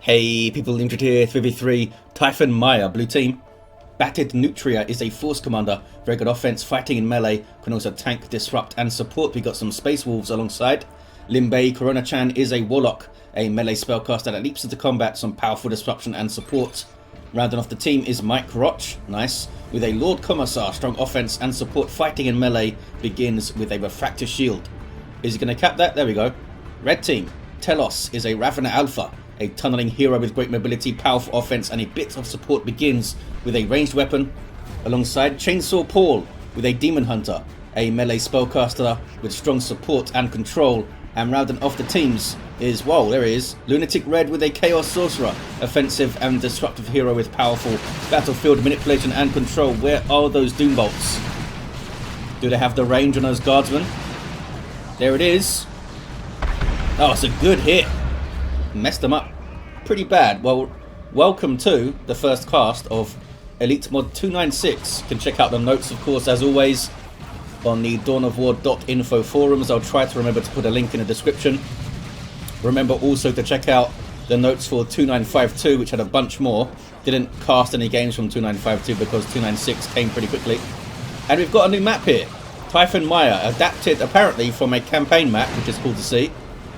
Hey people, LimBei here, 3v3, Typhon Mire, blue team. BattedNutria is a force commander, very good offense, fighting in melee, can also tank, disrupt and support. We got some space wolves alongside. LimBei Corona-chan is a Warlock, a melee spellcaster that leaps into combat, some powerful disruption and support. Rounding off the team is Rotch, nice, with a Lord Commissar, strong offense and support, fighting in melee, begins with a refractor shield. Is he going to cap that? There we go. Red team, Telos is a ravenous alpha, a tunneling hero with great mobility, powerful offense and a bit of support, begins with a ranged weapon. Alongside chainsawpaul with a Daemonhunter, a melee spellcaster with strong support and control. And rounding off the teams is, whoa, there he is, LunaticRed with a Chaos Sorcerer, offensive and disruptive hero with powerful battlefield manipulation and control. Where are those doom bolts? Do they have the range on those guardsmen? There it is. Oh, it's a good hit. Messed them up pretty bad. Well, welcome to the first cast of Elite Mod 296. You can check out the notes, of course, as always, on the dawnofwar.info forums. I'll try to remember to put a link in the description. Remember also to check out the notes for 2952, which had a bunch more. Didn't cast any games from 2952 because 296 came pretty quickly. And we've got a new map here, Typhon Mire, adapted apparently from a campaign map, which is cool to see.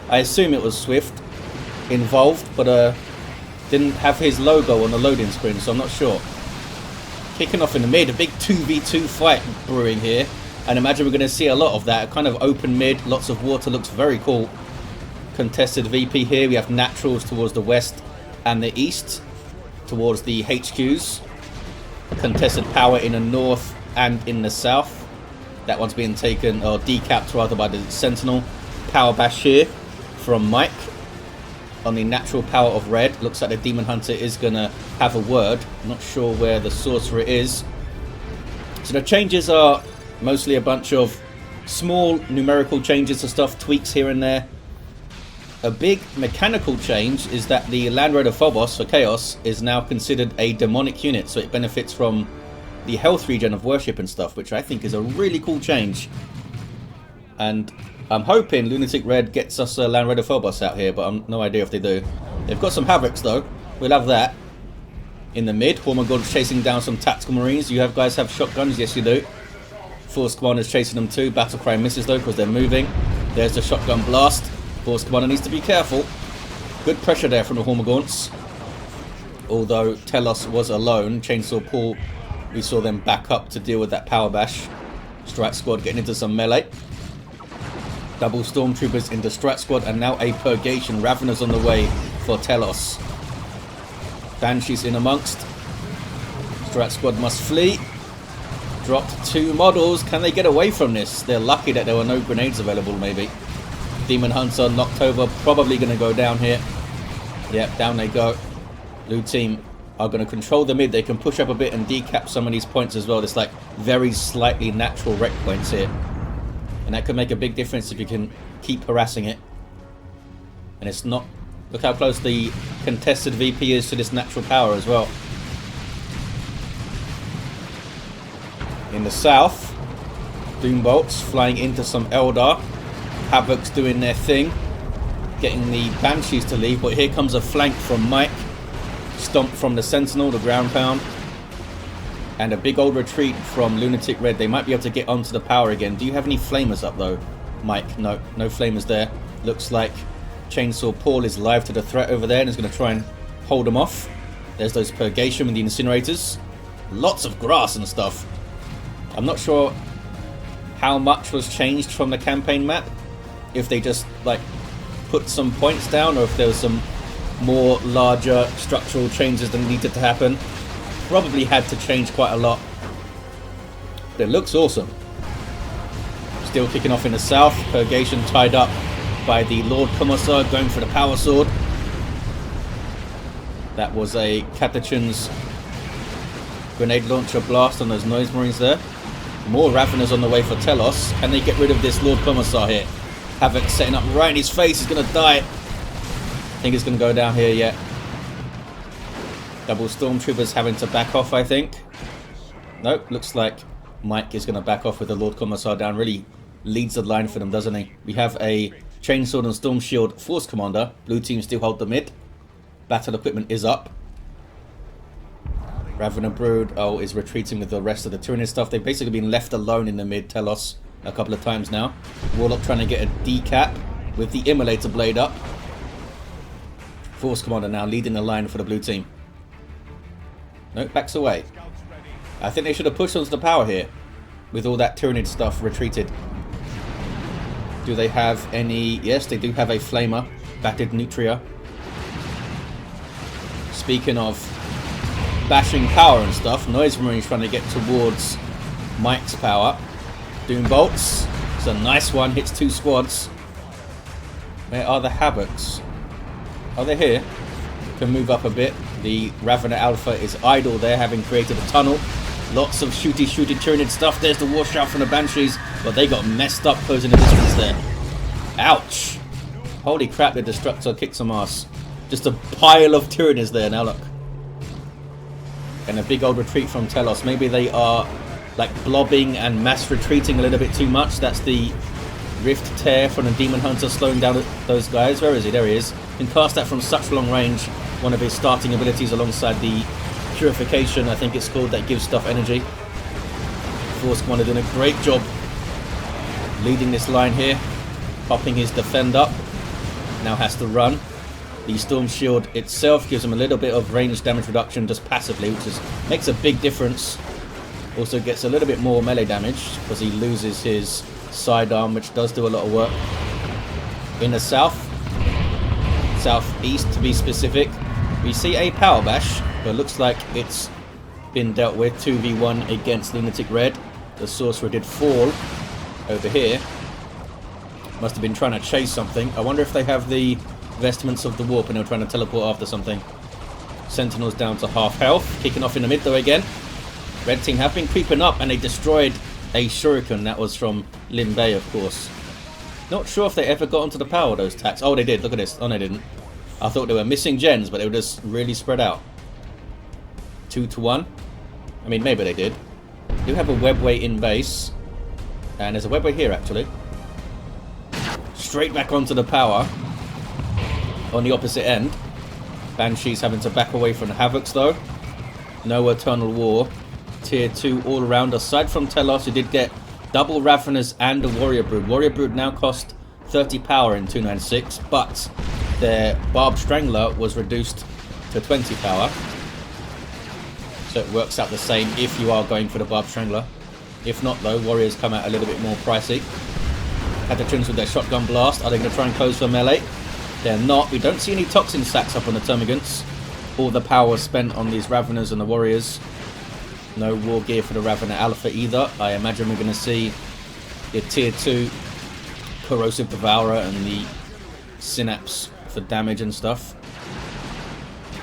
I assume it was Swift involved, but didn't have his logo on the loading screen, so I'm not sure. Kicking off in the mid, a big 2v2 fight brewing here, and imagine we're going to see a lot of that. A kind of open mid, lots of water, looks very cool. Contested VP here. We have naturals towards the west and the east, towards the HQs. Contested power in the north and in the south. That one's being taken, or decapped rather, by the Sentinel. Power bash here from Mike on the natural power of red. Looks like the Daemonhunter is going to have a word. Not sure where the Sorcerer is. So the changes are mostly a bunch of small numerical changes to stuff, tweaks here and there. A big mechanical change is that the Land Raider Phobos for Chaos is now considered a demonic unit, so it benefits from the health regen of worship and stuff, which I think is a really cool change. And I'm hoping LunaticRed gets us a Land Raider Phobos out here, but I've no idea if they do. They've got some Havocs though. We'll have that. In the mid, Hormagord's chasing down some tactical marines. You guys have shotguns? Yes you do. Force Commander's chasing them too. Battlecry misses though because they're moving. There's the shotgun blast. Force Commander needs to be careful. Good pressure there from the Hormagords. Although Telos was alone, chainsawpaul, we saw them back up to deal with that power bash. Strike Squad getting into some melee. Double Stormtroopers into Strat Squad, and now a Purgation. Ravenous on the way for Telos. Banshees in amongst. Strat Squad must flee. Dropped two models. Can they get away from this? They're lucky that there were no grenades available, maybe. Daemonhunter knocked over. Probably going to go down here. Yep, down they go. Blue team are going to control the mid. They can push up a bit and decap some of these points as well. There's like very slightly natural wreck points here. And that could make a big difference if you can keep harassing it. And it's not... Look how close the contested VP is to this natural power as well. In the south, Doombolts flying into some Eldar. Havoc's doing their thing. Getting the Banshees to leave. But here comes a flank from Mike. Stomp from the Sentinel, the ground pound. And a big old retreat from LunaticRed. They might be able to get onto the power again. Do you have any flamers up though, Mike? No, no flamers there. Looks like chainsawpaul is live to the threat over there and is going to try and hold them off. There's those Purgation with the incinerators. Lots of grass and stuff. I'm not sure how much was changed from the campaign map. If they just like put some points down, or if there was some more larger structural changes that needed to happen. Probably had to change quite a lot. But it looks awesome. Still kicking off in the south. Purgation tied up by the Lord Commissar going for the power sword. That was a Catachan's grenade launcher blast on those noise marines there. More Ravenous on the way for Telos. Can they get rid of this Lord Commissar here? Havoc setting up right in his face. He's going to die. I think it's going to go down here yet. Double Stormtroopers having to back off, I think. Nope, looks like Mike is going to back off with the Lord Commissar down. Really leads the line for them, doesn't he? We have a Chainsword and Storm Shield Force Commander. Blue team still hold the mid. Battle equipment is up. Ravener Brood, is retreating with the rest of the Tyranid stuff. They've basically been left alone in the mid Telos a couple of times now. Warlock trying to get a decap with the Immolator Blade up. Force Commander now leading the line for the blue team. No, backs away. I think they should have pushed onto the power here with all that Tyranid stuff retreated. Do they have any... Yes, they do have a Flamer. BattedNutria. Speaking of bashing power and stuff, Noise Marine's trying to get towards Mike's power. Doom Bolts. It's a nice one. Hits 2 squads. Where are the Havocs? Are they here? Can move up a bit. The Ravener Alpha is idle there, having created a tunnel. Lots of shooty Tyranid stuff. There's the War Shaft from the Banshees, but they got messed up closing the distance there. Ouch! Holy crap, the Destructor kicked some ass. Just a pile of Tyranids there now, look. And a big old retreat from Telos. Maybe they are like blobbing and mass retreating a little bit too much. That's the Rift Tear from the Daemonhunter slowing down those guys. Where is he? There he is. Can cast that from such long range. One of his starting abilities alongside the Purification, I think it's called, that gives stuff energy. Force Commander doing a great job leading this line here. Popping his defend up. Now has to run. The Storm Shield itself gives him a little bit of range damage reduction just passively, which makes a big difference. Also gets a little bit more melee damage because he loses his sidearm, which does do a lot of work. In the south, southeast to be specific, we see a power bash, but it looks like it's been dealt with. 2v1 against LunaticRed. The Sorcerer did fall over here. Must have been trying to chase something. I wonder if they have the Vestments of the Warp and they're trying to teleport after something. Sentinels down to half health. Kicking off in the mid though again. Red team have been creeping up and they destroyed a Shuriken. That was from LimBei, of course. Not sure if they ever got onto the power, those attacks. Oh, they did. Look at this. Oh, they didn't. I thought they were missing gens, but they were just really spread out. 2 to 1. I mean, maybe they did. They do have a webway in base. And there's a webway here, actually. Straight back onto the power. On the opposite end. Banshees having to back away from the Havocs, though. No Eternal War. Tier 2 all around. Aside from Telos, who did get double Ravenous and a Warrior Brood. Warrior Brood now cost 30 power in 296, but their Barbed Strangler was reduced to 20 power. So it works out the same if you are going for the Barbed Strangler. If not, though, Warriors come out a little bit more pricey. Catatrins with their Shotgun Blast. Are they going to try and close for melee? They're not. We don't see any Toxin Sacks up on the Termagants. All the power spent on these Raveners and the Warriors. No war gear for the Ravener Alpha either. I imagine we're going to see the Tier 2 Corrosive Devourer and the Synapse for damage and stuff.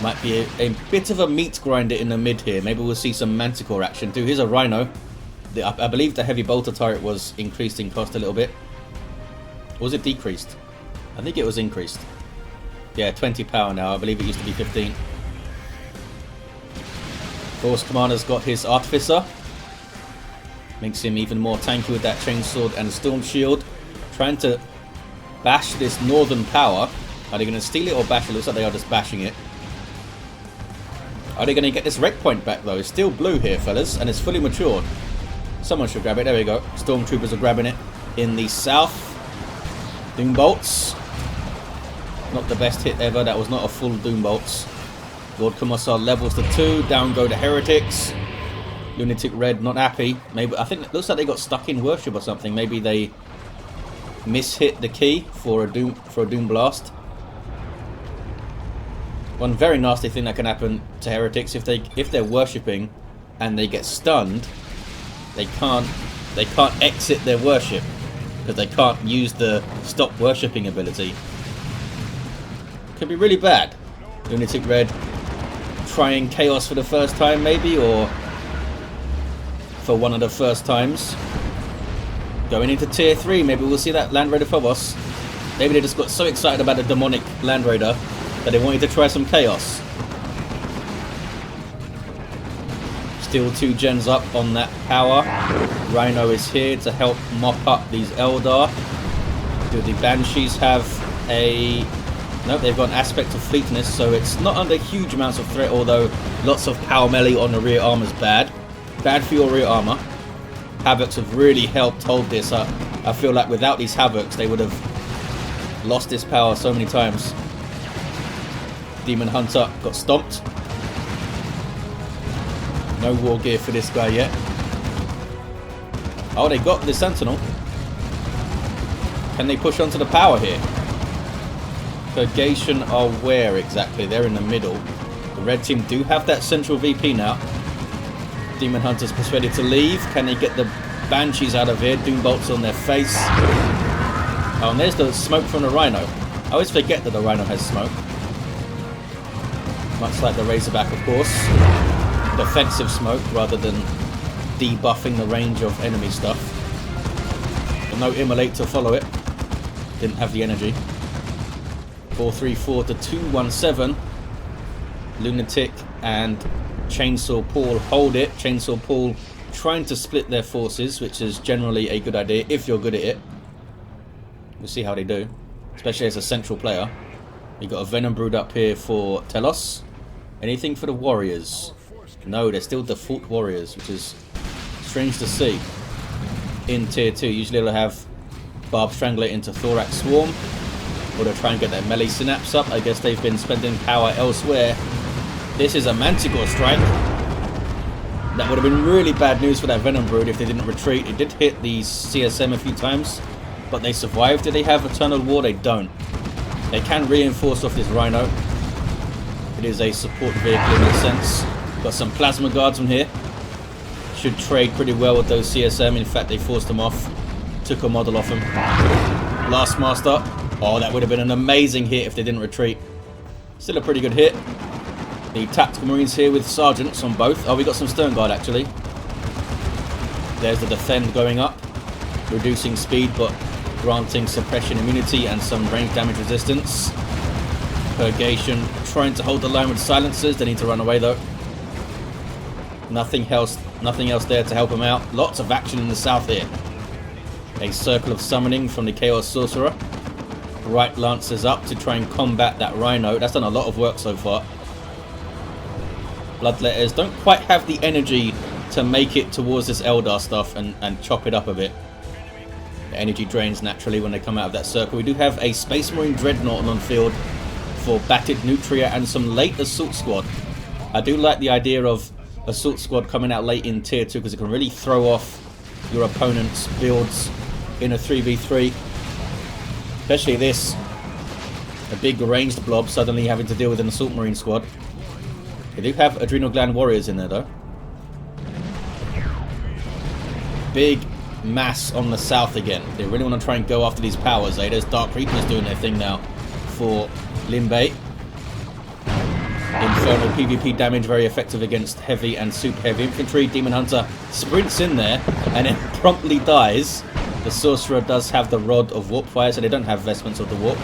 Might be a bit of a meat grinder in the mid here. Maybe we'll see some Manticore action too. Here's a Rhino. I believe the Heavy Bolter turret was increased in cost a little bit. Or was it decreased? I think it was increased. Yeah, 20 power now. I believe it used to be 15. Force Commander's got his Artificer. Makes him even more tanky with that Chainsword and Storm Shield. Trying to bash this northern power. Are they going to steal it or bash it? Looks like they are just bashing it. Are they going to get this wreck point back though? It's still blue here, fellas, and it's fully matured. Someone should grab it. There we go. Stormtroopers are grabbing it. In the south, Doom Bolts. Not the best hit ever. That was not a full Doom Bolts. Lord Commissar levels to 2. Down go the Heretics. LunaticRed not happy. Maybe I think it looks like they got stuck in worship or something. Maybe they mishit the key for a Doom Blast. One very nasty thing that can happen to Heretics if they're worshipping and they get stunned, they can't exit their worship because they can't use the stop worshipping ability. Could be really bad. LunaticRed trying Chaos for the first time maybe, or for one of the first times. Going into Tier 3, maybe we'll see that Land Raider Phobos. Maybe they just got so excited about the demonic Land Raider that they wanted to try some Chaos. Still 2 gens up on that power. Rhino is here to help mop up these Eldar. Do the Banshees have a Nope, they've got an aspect of fleetness, so it's not under huge amounts of threat, although lots of power melee on the rear armor is bad. Bad for your rear armor. Havocs have really helped hold this up. I feel like without these Havocs, they would have lost this power so many times. Daemonhunter got stomped. No war gear for this guy yet. Oh, they got the Sentinel. Can they push onto the power here? Purgation are where exactly? They're in the middle. The red team do have that central VP now. Daemonhunter's persuaded to leave. Can they get the Banshees out of here? Doombolts on their face. Oh, and there's the smoke from the Rhino. I always forget that the Rhino has smoke. Much like the Razorback, of course. Defensive smoke rather than debuffing the range of enemy stuff. But no Immolate to follow it. Didn't have the energy. 434 to 217. Lunatic and chainsawpaul hold it. Chainsawpaul trying to split their forces, which is generally a good idea if you're good at it. We'll see how they do, especially as a central player. You got a Venom Brood up here for Telos. Anything for the Warriors? No, they're still default Warriors, which is strange to see. In tier 2, usually they'll have Barb Strangler into Thorax Swarm, or they'll try and get their melee synapse up. I guess they've been spending power elsewhere. This is a Manticore strike. That would have been really bad news for that Venom Brood if they didn't retreat. It did hit the CSM a few times, but they survived. Do they have Eternal War? They don't. They can reinforce off this Rhino. It is a support vehicle in a sense. Got some Plasma Guards on here. Should trade pretty well with those CSM. In fact, they forced them off. Took a model off them. Blast Master. Oh, that would have been an amazing hit if they didn't retreat. Still a pretty good hit. The Tactical Marines here with Sergeants on both. Oh, we got some Stern Guard actually. There's the Defend going up. Reducing speed, but granting suppression immunity and some range damage resistance. Purgation trying to hold the line with silencers. They need to run away though. Nothing else there to help them out. Lots of action in the south here. A circle of summoning from the Chaos Sorcerer. Right Lancers up to try and combat that Rhino. That's done a lot of work so far. Bloodletters don't quite have the energy to make it towards this Eldar stuff and chop it up a bit. The energy drains naturally when they come out of that circle. We do have a Space Marine Dreadnought on field for BattedNutria and some late Assault Squad. I do like the idea of Assault Squad coming out late in tier 2 because it can really throw off your opponent's builds in a 3v3. Especially this, a big ranged blob suddenly having to deal with an Assault Marine squad. They do have Adrenal Gland Warriors in there though. Big mass on the south again. They really want to try and go after these powers, eh? There's Dark Reapers doing their thing now for LimBei. Infernal PvP damage, very effective against heavy and super heavy infantry. Daemonhunter sprints in there and then promptly dies. The Sorcerer does have the Rod of Warp Fire, so they don't have Vestments of the Warp.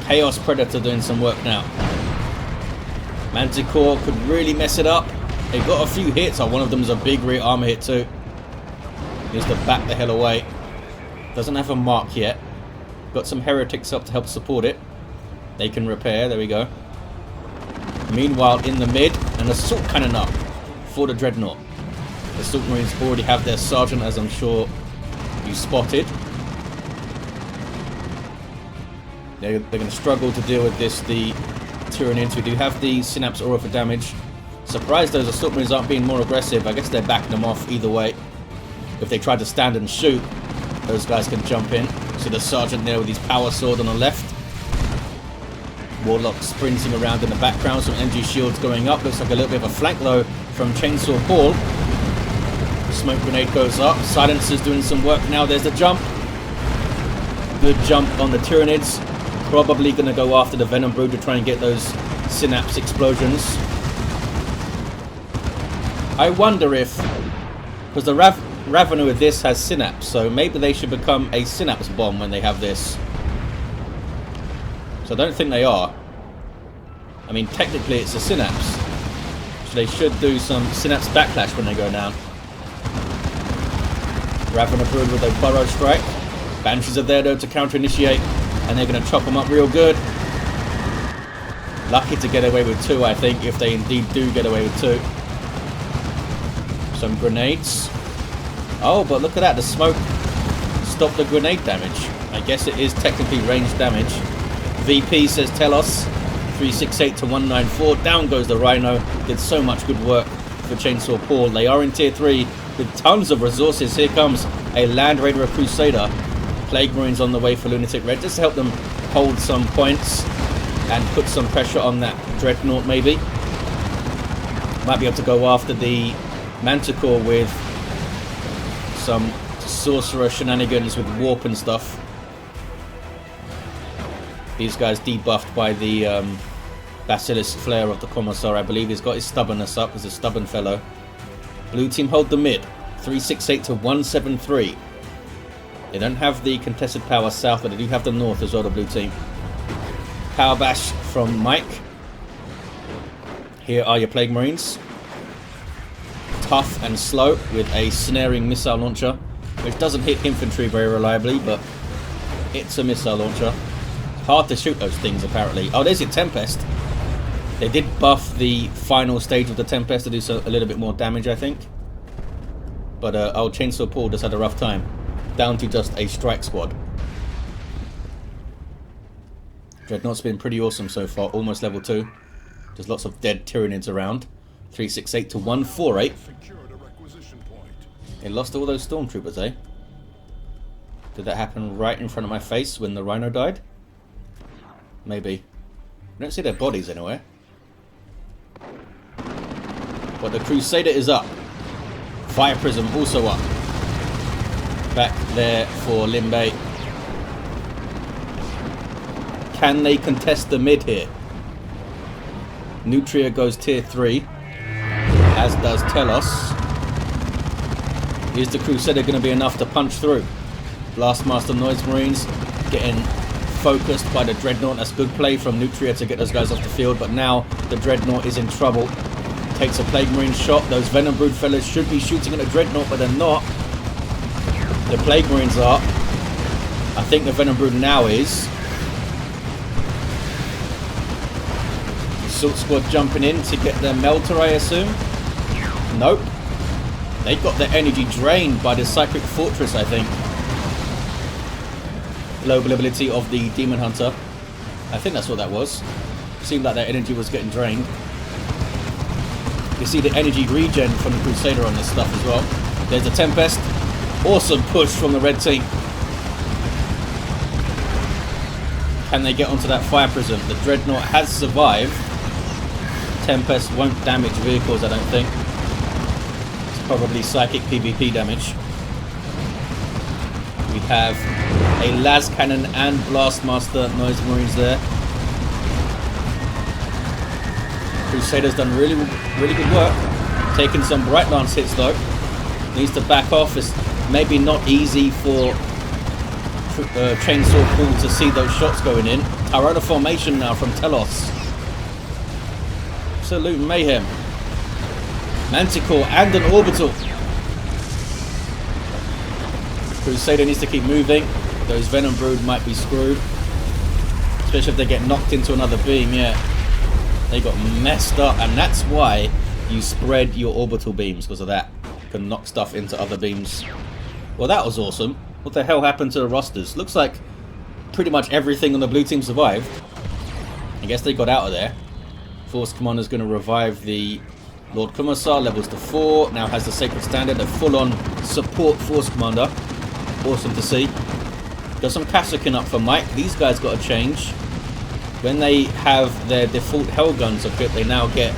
Chaos Predator doing some work now. Manticore could really mess it up. They've got a few hits. Oh, one of them is a big rear armor hit too. Needs to back the hell away. Doesn't have a mark yet. Got some Heretics up to help support it. They can repair. There we go. Meanwhile, in the mid, an Assault Cannon up for the Dreadnought. The Assault Marines already have their Sergeant, as I'm sure you spotted. They're going to struggle to deal with this, the Tyranids. We do have the Synapse Aura for damage. Surprised those Assault Marines aren't being more aggressive. I guess they're backing them off either way. If they try to stand and shoot, those guys can jump in. See the Sergeant there with his Power Sword on the left. Warlock sprinting around in the background. Some energy shields going up. Looks like a little bit of a flank low from chainsawpaul. Smoke grenade goes up. Silencer's doing some work now. There's the jump. Good jump on the Tyranids. Probably going to go after the Venom Brood to try and get those synapse explosions. I wonder if, because the Ravenous with this has synapse, so maybe they should become a synapse bomb when they have this. So I don't think they are. I mean, technically it's a synapse. So they should do some synapse backlash when they go down. Ravenous Brood with a burrow strike. Banshees are there though to counter-initiate. And they're going to chop them up real good. Lucky to get away with 2, I think, if they indeed do get away with 2. Some grenades. Oh, but look at that. The smoke stopped the grenade damage. I guess it is technically ranged damage. VP says Telos. 368 to 194. Down goes the Rhino. Did so much good work for Chainsaw Paul. They are in tier 3 with tons of resources. Here comes a Land Raider, a Crusader. Plague Marines on the way for LunaticRed. Just to help them hold some points and put some pressure on that Dreadnought maybe. Might be able to go after the Manticore with some Sorcerer shenanigans with Warp and stuff. These guys debuffed by the Basilisk Flare of the Commissar, I believe. He's got his stubbornness up. He's a stubborn fellow. Blue team hold the mid. 368 to 173. They don't have the contested power south, but they do have the north as well, the blue team. Power bash from Mike. Here are your Plague Marines. Tough and slow with a snaring missile launcher, which doesn't hit infantry very reliably, but it's a missile launcher. Hard to shoot those things, apparently. Oh, there's your Tempest. They did buff the final stage of the Tempest to do a little bit more damage, I think. But old Chainsaw Paul just had a rough time. Down to just a strike squad. Dreadnought's been pretty awesome so far. Almost level 2. There's lots of dead Tyranids around. 368 to 148. They lost all those Stormtroopers, eh? Did that happen right in front of my face when the Rhino died? Maybe. I don't see their bodies anywhere. But the Crusader is up. Fire Prism also up. Back there for LimBei. Can they contest the mid here? Nutria goes tier 3. As does Telos. Is the Crusader going to be enough to punch through? Blastmaster Noise Marines getting focused by the Dreadnought. That's good play from Nutria to get those guys off the field. But now the Dreadnought is in trouble. Takes a Plague Marine shot. Those Venom Brood fellas should be shooting at the Dreadnought, but they're not. The Plague Marines are. I think the Venom Brood now is. Assault Squad jumping in to get their Melter, I assume. Nope. They got their energy drained by the Psychic Fortress, I think. Global ability of the Daemonhunter. I think that's what that was. Seemed like their energy was getting drained. You see the energy regen from the Crusader on this stuff as well. There's the Tempest. Awesome push from the red team. Can they get onto that Fire Prism? The Dreadnought has survived. Tempest won't damage vehicles, I don't think. It's probably psychic PvP damage. We have a Las Cannon and Blastmaster Noise Marines there. Crusader's done really good work. Taking some Bright Lance hits though. Needs to back off. It's maybe not easy for Chainsaw Paul to see those shots going in. Tyranids formation now from Telos. Absolute mayhem. Manticore and an Orbital. Crusader needs to keep moving. Those Venom Brood might be screwed. Especially if they get knocked into another beam, yeah. They got messed up, and that's why you spread your orbital beams, because of that. You can knock stuff into other beams. Well, that was awesome. What the hell happened to the rosters? Looks like pretty much everything on the blue team survived. I guess they got out of there. Force Commander's going to revive the Lord Commissar, levels to 4. Now has the Sacred Standard, a full-on support Force Commander. Awesome to see. Got some Kassakin up for Mike. These guys got a change. When they have their default Hell Guns equipped, they now get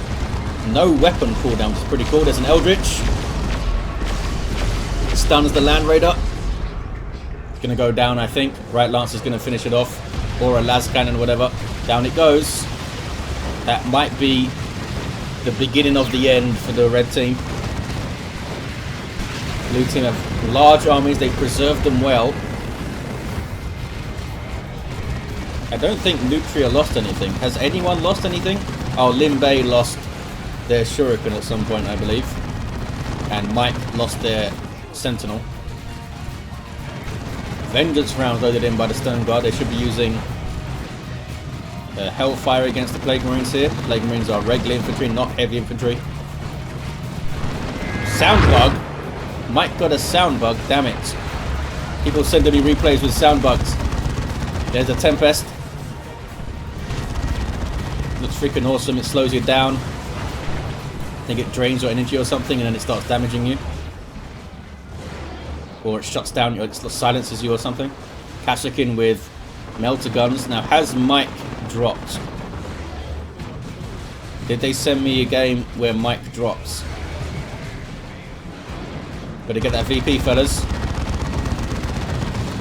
no weapon cooldown, which is pretty cool. There's an Eldritch. Stuns the Land Raider. It's going to go down, I think. Right Lance is going to finish it off. Or a Las Cannon, whatever. Down it goes. That might be the beginning of the end for the red team. Blue team have large armies. They've preserved them well. I don't think Nutria lost anything. Has anyone lost anything? Oh, LimBei lost their Shuriken at some point, I believe. And Mike lost their Sentinel. Vengeance rounds loaded in by the Stone Guard. They should be using Hellfire against the Plague Marines here. Plague Marines are regular infantry, not heavy infantry. Sound bug. Mike got a sound bug, damn it. People sending me replays with sound bugs. There's a Tempest. Looks freaking awesome. It slows you down. I think it drains your energy or something and then it starts damaging you. Or it shuts down, it silences you or something. Kashyyykin with melter guns. Now, has Mike dropped? Did they send me a game where Mike drops? Better get that VP, fellas.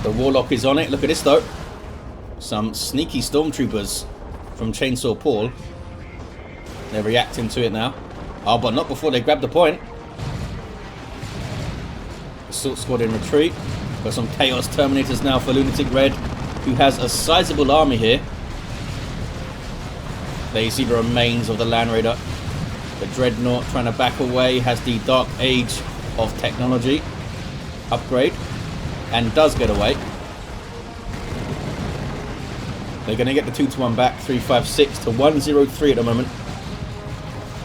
The Warlock is on it. Look at this, though. Some sneaky stormtroopers from chainsawpaul. They're reacting to it now. Oh, but not before they grab the point. Assault squad in retreat. Got some Chaos Terminators now for LunaticRed, who has a sizable army here. There you see the remains of the Land Raider. The Dreadnought trying to back away, has the Dark Age of Technology upgrade, and does get away. They're going to get the 2-1 back, 356 to 103 at the moment.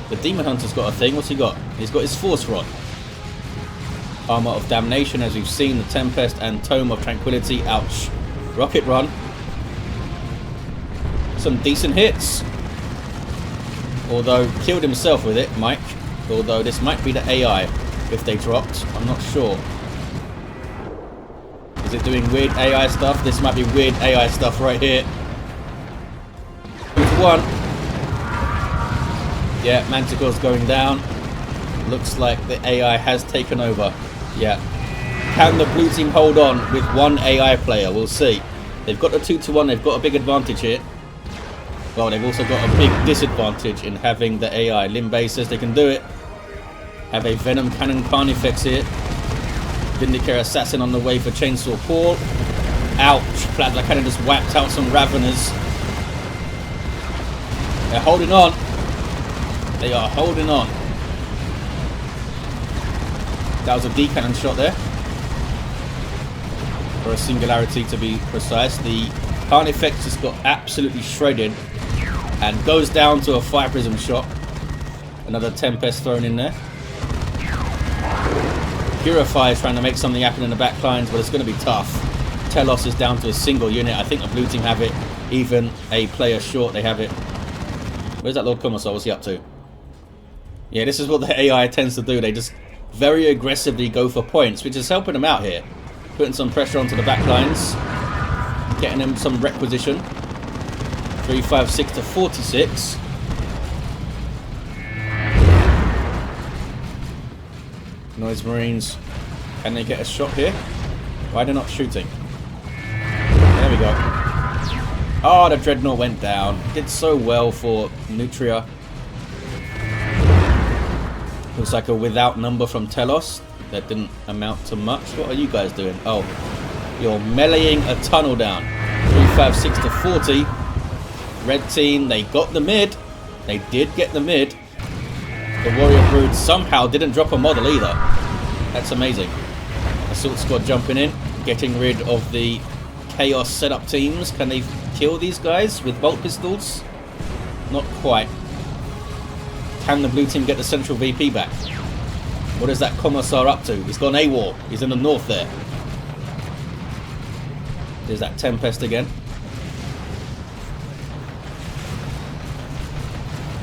The Daemonhunter's got a thing. What's he got? He's got his Force Rod. Armor of Damnation, as we've seen. The Tempest and Tome of Tranquility. Ouch. Rocket Run. Some decent hits. Although, killed himself with it, Mike. Although, this might be the AI, if they dropped. I'm not sure. Is it doing weird AI stuff? This might be weird AI stuff right here. 2-1. Yeah, Manticore's going down. Looks like the AI has taken over. Yeah. Can the blue team hold on with one AI player? We'll see. They've got the 2-1. They've got a big advantage here. Well, they've also got a big disadvantage in having the AI. LimBei says they can do it. Have a Venom Cannon Carnifex here. Vindicator Assassin on the way for chainsawpaul. Ouch. Plasma Cannon just whacked out some Ravenous. They're holding on. They are holding on. That was a D-cannon shot there. For a singularity, to be precise. The Carnifex just got absolutely shredded and goes down to a fire prism shot. Another Tempest thrown in there. Purify is trying to make something happen in the back lines, but it's going to be tough. Telos is down to a single unit. I think the blue team have it. Even a player short, they have it. Where's that Lord Commissar? What's he up to? Yeah, this is what the AI tends to do. They just very aggressively go for points, which is helping them out here. Putting some pressure onto the back lines. Getting them some requisition. 356 to 46. Noise Marines. Can they get a shot here? Why are they not shooting? There we go. Oh, the Dreadnought went down. Did so well for Nutria. Looks like a without number from Telos. That didn't amount to much. What are you guys doing? Oh, you're meleeing a tunnel down. 356 to 40. Red team, they got the mid. They did get the mid. The Warrior Brood somehow didn't drop a model either. That's amazing. Assault squad jumping in, getting rid of the Chaos setup teams. Can they kill these guys with bolt pistols? Not quite. Can the blue team get the central VP back? What is that Commissar up to? He's gone AWOL. He's in the north there. There's that Tempest again.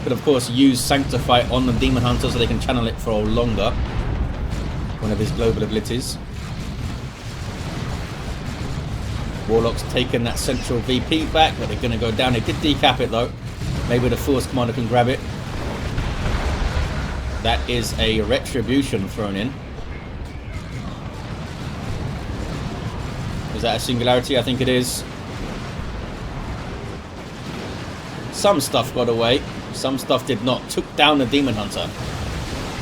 Could of course use Sanctify on the Daemonhunter so they can channel it for longer. One of his global abilities. Warlock's taken that central VP back, but they're going to go down. They did decap it though. Maybe the Force Commander can grab it. That is a Retribution thrown in. Is that a singularity? I think it is. Some stuff got away. Some stuff did not. Took down the Daemonhunter.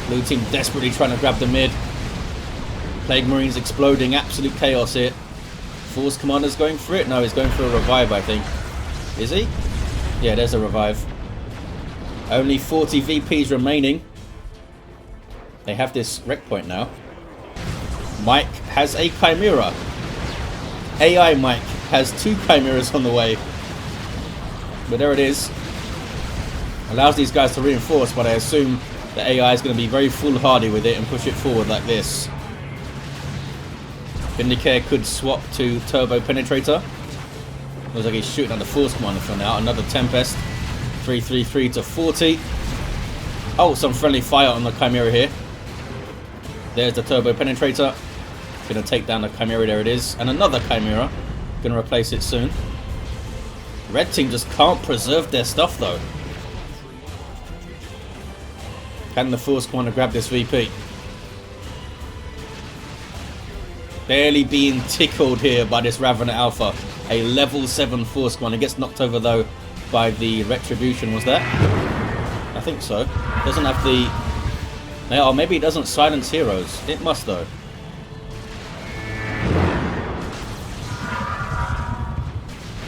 Blue team desperately trying to grab the mid. Plague Marines exploding. Absolute chaos here. Force Commander's going for it? No, he's going for a revive, I think. Is he? Yeah, there's a revive. Only 40 VPs remaining. They have this wreck point now. Mike has a Chimera. AI Mike has 2 chimeras on the way. But there it is. Allows these guys to reinforce, but I assume the AI is going to be very foolhardy with it and push it forward like this. Vindicare could swap to Turbo Penetrator. Looks like he's shooting at the Force Commander for now. Another Tempest. 333 to 40. Oh, some friendly fire on the Chimera here. There's the Turbo Penetrator. Gonna take down the Chimera, there it is. And another Chimera. Gonna replace it soon. Red team just can't preserve their stuff though. Can the Force Commander grab this VP? Barely being tickled here by this Ravenous Alpha. A level 7 Force Commander. Gets knocked over though by the Retribution, was that? I think so. Doesn't have the... Oh, maybe it doesn't silence heroes. It must though.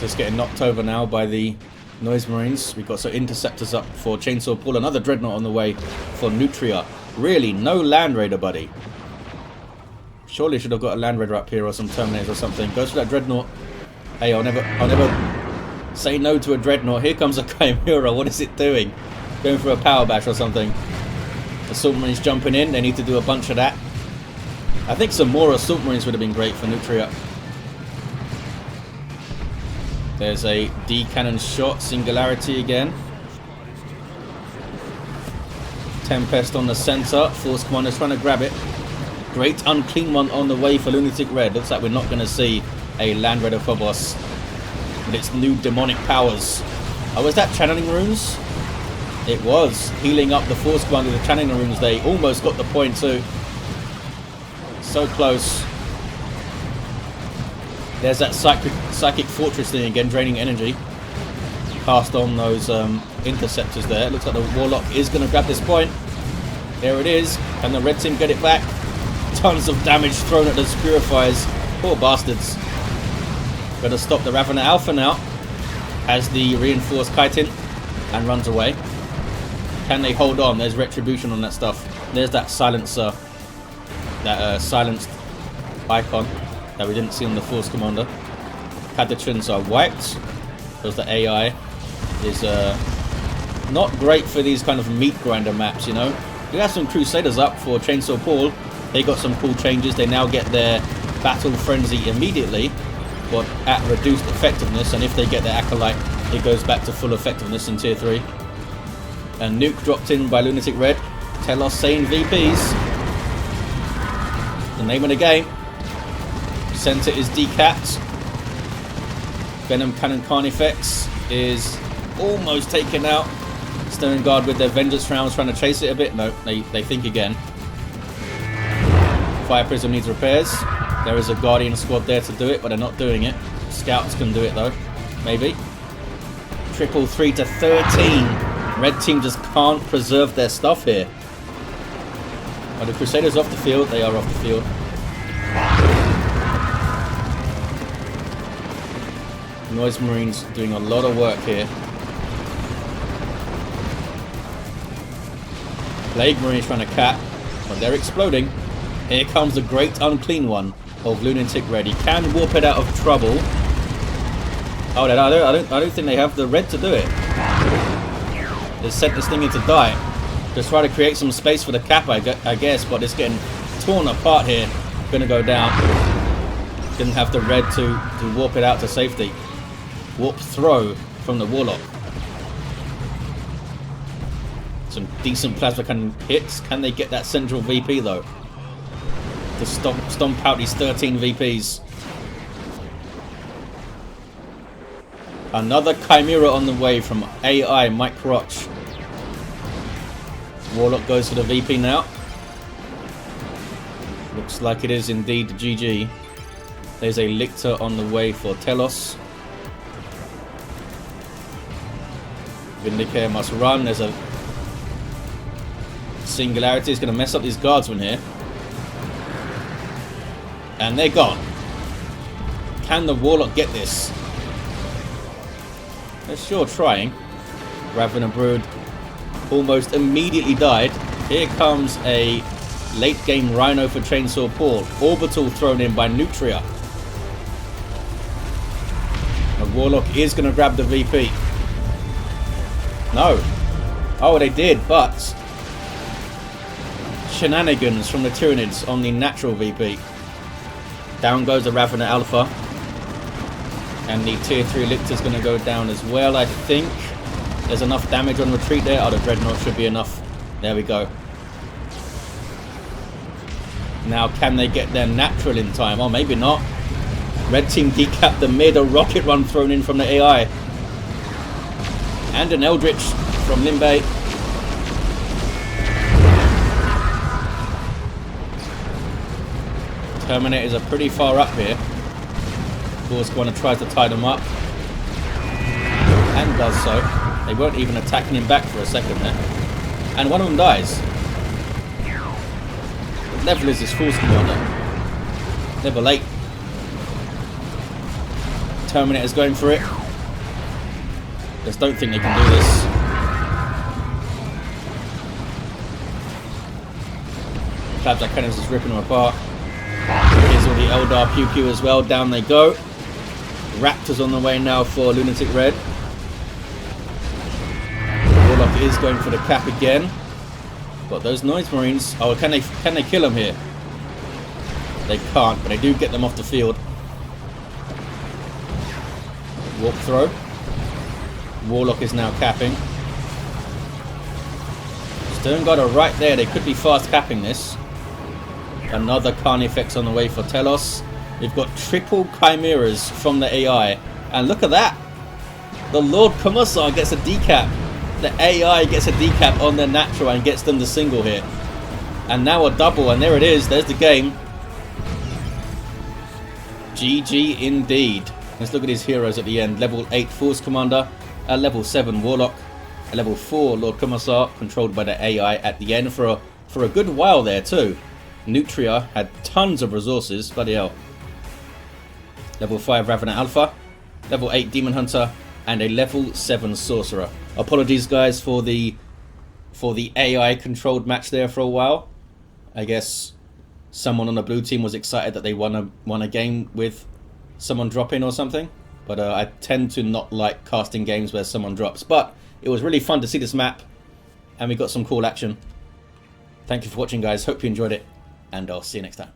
Just getting knocked over now by the Noise Marines. We've got some interceptors up for Chainsaw Paul. Another Dreadnought on the way for Nutria. Really, no Land Raider, buddy. Surely should have got a Land Raider up here or some Terminators or something. Goes for that Dreadnought. Hey, I'll never say no to a Dreadnought. Here comes a Chimera. What is it doing? Going for a Power Bash or something. Assault Marines jumping in. They need to do a bunch of that. I think some more Assault Marines would have been great for Nutria. There's a D-cannon shot. Singularity again. Tempest on the center. Force Commander's trying to grab it. Great unclean one on the way for LunaticRed. Looks like we're not going to see a Land Raider Phobos with its new demonic powers. Oh, was that channeling runes? It was. Healing up the Force Commander with the channeling runes. They almost got the point too. So close. There's that psychic fortress thing again, draining energy. Cast on those interceptors there. Looks like the Warlock is going to grab this point. There it is. Can the red team get it back? Tons of damage thrown at those purifiers. Poor bastards. Got to stop the Ravenous Alpha now. Has the reinforced chitin and runs away. Can they hold on? There's Retribution on that stuff. There's that silencer. That silenced icon that we didn't see on the Force Commander. Patricians are wiped because the AI is not great for these kind of meat grinder maps, you know. We have some Crusaders up for Chainsaw Paul. They got some cool changes. They now get their Battle Frenzy immediately, but at reduced effectiveness, and if they get their Acolyte, it goes back to full effectiveness in Tier 3. And Nuke dropped in by LunaticRed. Telos saying VPs. The name of the game. Center is decapped. Venom Cannon Carnifex is almost taken out. Stone Guard with their Vengeance rounds trying to chase it a bit. No, they think again. Fire Prism needs repairs. There is a Guardian squad there to do it, but they're not doing it. Scouts can do it though. Maybe. 333 to 13. Red team just can't preserve their stuff here. Are the Crusaders off the field? They are off the field. Noise Marines doing a lot of work here. Plague Marines trying to cap, but they're exploding. Here comes the great unclean one of LunaticRed. He can warp it out of trouble. Oh, I don't think they have the red to do it. They sent this thing in to die. Just try to create some space for the cap, I guess, but it's getting torn apart here. Gonna go down. Didn't have the red to warp it out to safety. Warp throw from the Warlock. Some decent plasma cannon hits. Can they get that central VP though? To stomp out these 13 VPs. Another Chimera on the way from AI Mike Rotch. Warlock goes for the VP now. Looks like it is indeed GG. There's a Lictor on the way for Telos. Vindicare must run. There's a Singularity. Is going to mess up these guardsmen here. And they're gone. Can the Warlock get this? They're sure trying. Ravenous Brood almost immediately died. Here comes a late game Rhino for Chainsaw Paul. Orbital thrown in by Nutria. Warlock is going to grab the VP. No. Oh, they did, but shenanigans from the Tyranids on the natural VP. Down goes the Ravenous Alpha. And the tier 3 Lictor's going to go down as well, I think. There's enough damage on retreat there. Oh, the Dreadnought should be enough. There we go. Now, can they get their natural in time? Oh, maybe not. Red team decapped the mid. A rocket run thrown in from the AI. And an Eldritch from LimBei. Terminators are pretty far up here. Force Commander tries to tie them up. And does so. They weren't even attacking him back for a second there. And one of them dies. What level is this Force Commander? Level 8. Terminator's going for it. Just don't think they can do this. Clapjack Cannons is ripping them apart. Here's all the Eldar Pew Pew as well. Down they go. Raptors on the way now for LunaticRed. Warlock is going for the cap again. But those Noise Marines... Oh, can they kill them here? They can't, but they do get them off the field. Warp throw. Warlock is now capping. Sternguard are right there. They could be fast capping this. Another Carnifex on the way for Telos. We've got triple Chimeras from the AI. And look at that. The Lord Commissar gets a decap. The AI gets a decap on their natural and gets them the single hit. And now a double. And there it is. There's the game. GG indeed. Let's look at his heroes at the end. Level 8 Force Commander. A level 7 Warlock. A level 4 Lord Commissar. Controlled by the AI at the end for a good while there too. Nutria had tons of resources. Bloody hell. Level 5 Ravenous Alpha. Level 8 Daemonhunter. And a level 7 Sorcerer. Apologies guys for the AI controlled match there for a while. I guess someone on the blue team was excited that they won a game with someone dropping or something. But I tend to not like casting games where someone drops. But it was really fun to see this map. And we got some cool action. Thank you for watching guys. Hope you enjoyed it. And I'll see you next time.